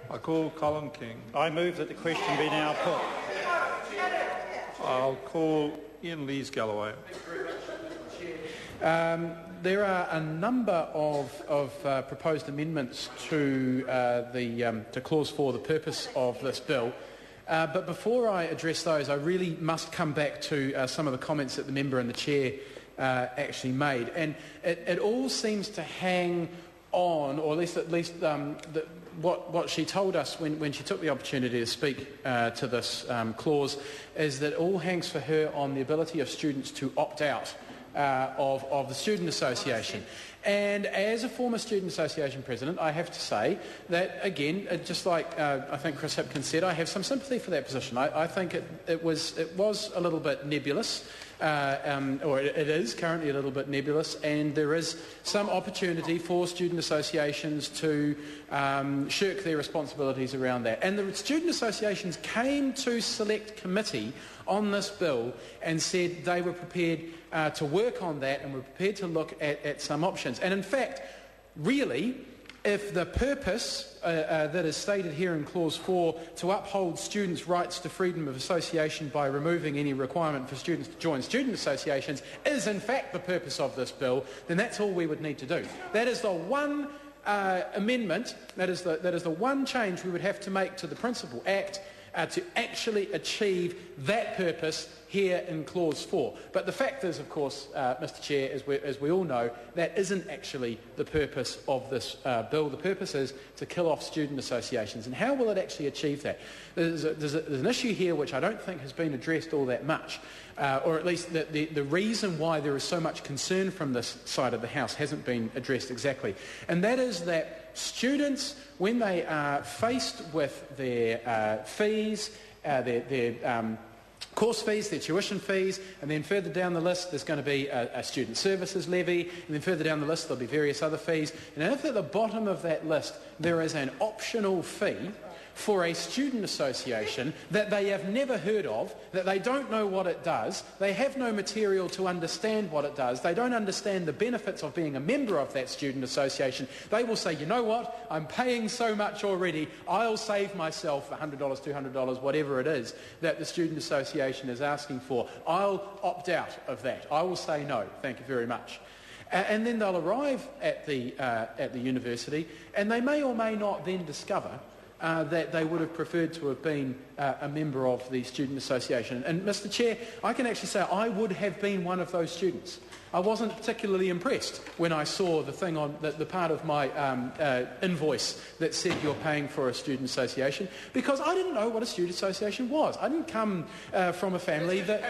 I call Colin King. I move that the question be now put. I'll call Ian Lees-Galloway. There are a number of proposed amendments to Clause 4, the purpose of this bill. But before I address those, I really must come back to some of the comments that the member and the chair actually made. And it all seems to hang on, or at least what she told us when she took the opportunity to speak to this clause, is that it all hangs for her on the ability of students to opt out of the Student Association. And as a former Student Association president, I have to say that, again, just like I think Chris Hipkins said, I have some sympathy for that position. I think it was a little bit nebulous, or it is currently a little bit nebulous, and there is some opportunity for student associations to shirk their responsibilities around that. And the student associations came to select committee on this bill and said they were prepared to work on that and were prepared to look at some options. And in fact, really, if the purpose that is stated here in Clause 4 to uphold students' rights to freedom of association by removing any requirement for students to join student associations is in fact the purpose of this bill, then that's all we would need to do. That is the one amendment, that is the one change we would have to make to the Principal Act to actually achieve that purpose here in Clause 4. But the fact is, of course, Mr Chair, as we all know, that isn't actually the purpose of this bill. The purpose is to kill off student associations. And how will it actually achieve that? There's an issue here which I don't think has been addressed all that much, or at least the reason why there is so much concern from this side of the House hasn't been addressed exactly. And that is that students, when they are faced with their fees, their course fees, their tuition fees, and then further down the list there's going to be a student services levy, and then further down the list there'll be various other fees. And if at the bottom of that list there is an optional fee for a student association that they have never heard of, that they don't know what it does, they have no material to understand what it does, they don't understand the benefits of being a member of that student association, they will say, you know what, I'm paying so much already, I'll save myself $100, $200, whatever it is that the student association is asking for. I'll opt out of that. I will say no, thank you very much. And then they'll arrive at the university, and they may or may not then discover that they would have preferred to have been a member of the Student Association. And Mr Chair, I can actually say I would have been one of those students. I wasn't particularly impressed when I saw the thing on the part of my invoice that said you're paying for a student association, because I didn't know what a student association was. I didn't come from a family that...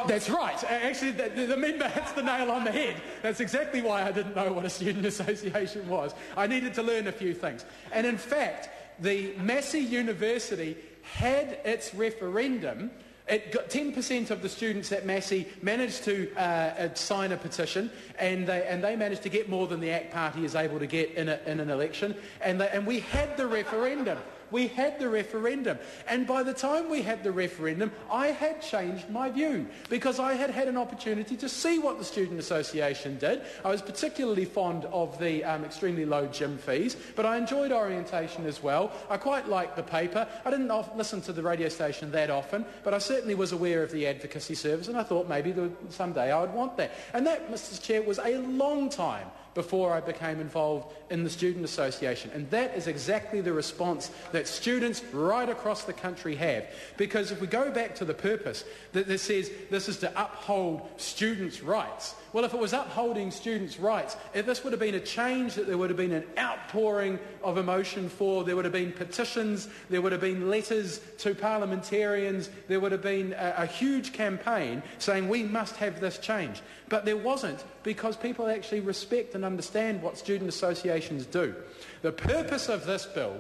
That's right. Actually, the member hits the nail on the head. That's exactly why I didn't know what a student association was. I needed to learn a few things. And in fact, the Massey University had its referendum. It got 10% of the students at Massey managed to sign a petition, and they managed to get more than the ACT Party is able to get in an election. And we had the referendum. We had the referendum. And by the time we had the referendum, I had changed my view, because I had had an opportunity to see what the Student Association did. I was particularly fond of the extremely low gym fees, but I enjoyed orientation as well. I quite liked the paper. I didn't listen to the radio station that often, but I certainly was aware of the advocacy service, and I thought maybe someday I would want that. And that, Mr Chair, was a long time before I became involved in the Student Association. And that is exactly the response that students right across the country have. Because if we go back to the purpose that says this is to uphold students' rights, well, if it was upholding students' rights, if this would have been a change that there would have been an outpouring of emotion for, there would have been petitions, there would have been letters to parliamentarians, there would have been a huge campaign saying we must have this change. But there wasn't, because people actually respect and understand what student associations do. The purpose of this bill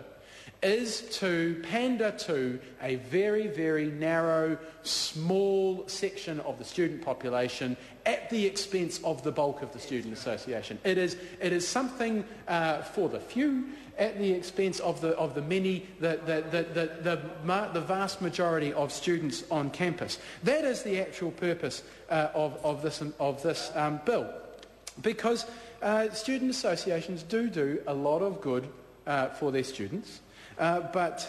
is to pander to a very, very narrow, small section of the student population at the expense of the bulk of the student association. It is something for the few at the expense of the many, the vast majority of students on campus. That is the actual purpose of this bill, because student associations do a lot of good for their students. But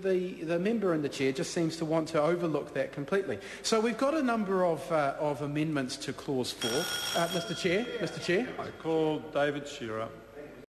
the member and the chair just seems to want to overlook that completely. So we've got a number of amendments to Clause 4. Mr Chair. I call David Shearer.